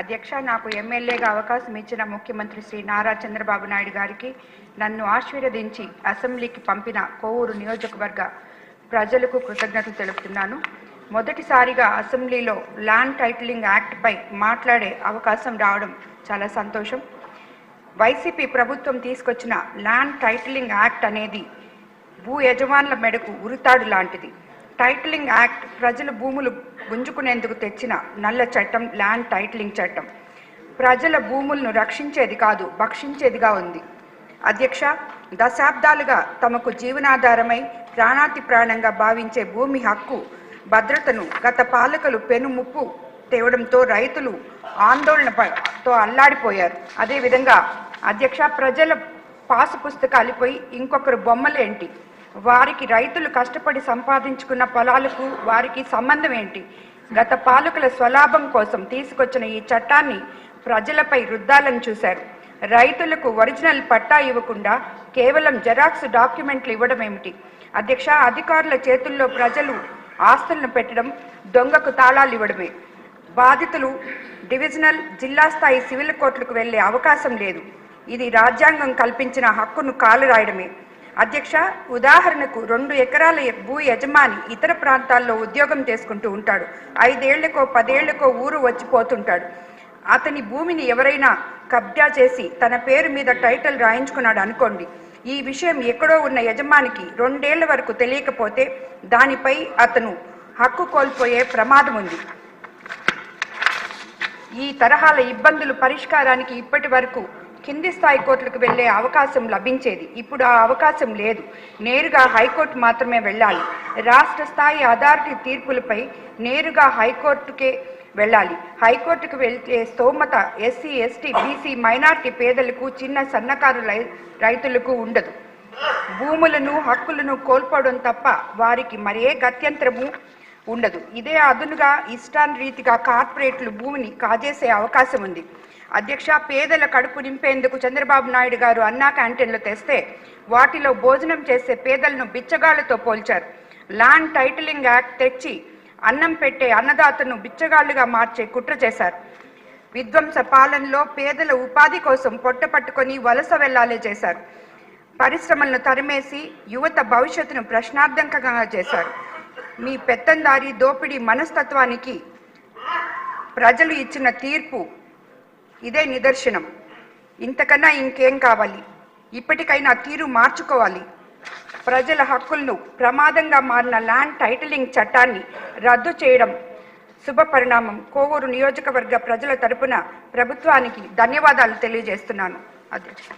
అధ్యక్ష, నాకు ఎమ్మెల్యేగా అవకాశం ఇచ్చిన ముఖ్యమంత్రి శ్రీ నారా చంద్రబాబు నాయుడు గారికి, నన్ను ఆశీర్వదించి అసెంబ్లీకి పంపిన కోవూరు నియోజకవర్గ ప్రజలకు కృతజ్ఞతలు తెలుపుతున్నాను. మొదటిసారిగా అసెంబ్లీలో ల్యాండ్ టైటిలింగ్ యాక్ట్పై మాట్లాడే అవకాశం రావడం చాలా సంతోషం. వైసీపీ ప్రభుత్వం తీసుకొచ్చిన ల్యాండ్ టైటిలింగ్ యాక్ట్ అనేది భూ యజమానుల మెడకు ఉరితాడు లాంటిది. టైటిలింగ్ యాక్ట్ ప్రజల భూములు గుంజుకునేందుకు తెచ్చిన నల్ల చట్టం ల్యాండ్ టైటిలింగ్ చట్టం. ప్రజల భూములను రక్షించేది కాదు, భక్షించేదిగా ఉంది. అధ్యక్ష, దశాబ్దాలుగా తమకు జీవనాధారమై ప్రాణాతి ప్రాణంగా భావించే భూమి హక్కు భద్రతను గత పాలకులు పెనుముప్పు తేవడంతో రైతులు ఆందోళనతో అల్లాడిపోయారు. అదేవిధంగా అధ్యక్ష, ప్రజల పాసు పుస్తకాలపై ఇంకొకరు బొమ్మలేంటి? వారికి రైతులు కష్టపడి సంపాదించుకున్న పొలాలకు వారికి సంబంధం ఏంటి? గత పాలకుల స్వలాభం కోసం తీసుకొచ్చిన ఈ చట్టాన్ని ప్రజలపై రుద్దాలని చూశారు. రైతులకు ఒరిజినల్ పట్టా ఇవ్వకుండా కేవలం జెరాక్స్ డాక్యుమెంట్లు ఇవ్వడం ఏమిటి? అధ్యక్ష, అధికారుల చేతుల్లో ప్రజలు ఆస్తులను పెట్టడం, దొంగకు తాళాలు ఇవ్వడమే. బాధితులు డివిజనల్, జిల్లా స్థాయి సివిల్ కోర్టులకు వెళ్లే అవకాశం లేదు. ఇది రాజ్యాంగం కల్పించిన హక్కును కాలరాయడమే. అధ్యక్ష, ఉదాహరణకు 2 ఎకరాల భూ యజమాని ఇతర ప్రాంతాల్లో ఉద్యోగం చేసుకుంటూ ఉంటాడు. 5 ఏళ్లకో 10 ఏళ్లకో ఊరు వచ్చిపోతుంటాడు. అతని భూమిని ఎవరైనా కబ్జా చేసి తన పేరు మీద టైటిల్ రాయించుకున్నాడు అనుకోండి. ఈ విషయం ఎక్కడో ఉన్న యజమానికి 2 ఏళ్ల వరకు తెలియకపోతే దానిపై అతను హక్కు కోల్పోయే ప్రమాదం ఉంది. ఈ తరహాల ఇబ్బందుల పరిష్కారానికి ఇప్పటి వరకు కింది స్థాయి కోర్టులకు వెళ్లే అవకాశం లభించేది. ఇప్పుడు ఆ అవకాశం లేదు. నేరుగా హైకోర్టు మాత్రమే వెళ్ళాలి. రాష్ట్ర స్థాయి అథారిటీ తీర్పులపై నేరుగా హైకోర్టుకే వెళ్ళాలి. హైకోర్టుకు వెళ్తే స్తోమత ఎస్సీ, ఎస్టీ, బీసీ, మైనార్టీ పేదలకు, చిన్న సన్నకారు రైతులకు ఉండదు. భూములను, హక్కులను కోల్పోవడం తప్ప వారికి మరే గత్యంతరము ఉండదు. ఇదే అదునుగా ఇష్టానురీతిగా కార్పొరేట్లు భూమిని కాజేసే అవకాశం ఉంది. అధ్యక్ష, పేదల కడుపు నింపేందుకు చంద్రబాబు నాయుడు గారు అన్నా క్యాంటీన్లు తెస్తే వాటిలో భోజనం చేసే పేదలను బిచ్చగాళ్లతో పోల్చారు. ల్యాండ్ టైటిలింగ్ యాక్ట్ తెచ్చి అన్నం పెట్టే అన్నదాతను బిచ్చగాళ్లుగా మార్చే కుట్ర చేశారు. విధ్వంస పాలనలో పేదల ఉపాధి కోసం పొట్ట పట్టుకొని వలస వెళ్లాలే చేశారు. పరిశ్రమలను తరిమేసి యువత భవిష్యత్తును ప్రశ్నార్థకంగా చేశారు. మీ పెత్తందారి దోపిడీ మనస్తత్వానికి ప్రజలు ఇచ్చిన తీర్పు ఇదే నిదర్శనం. ఇంతకన్నా ఇంకేం కావాలి? ఇప్పటికైనా తీరు మార్చుకోవాలి. ప్రజల హక్కులను ప్రమాదంగా మారిన ల్యాండ్ టైటిలింగ్ చట్టాన్ని రద్దు చేయడం శుభ పరిణామం. కోవూరు నియోజకవర్గ ప్రజల తరపున ప్రభుత్వానికి ధన్యవాదాలు తెలియజేస్తున్నాను. అధ్యక్ష.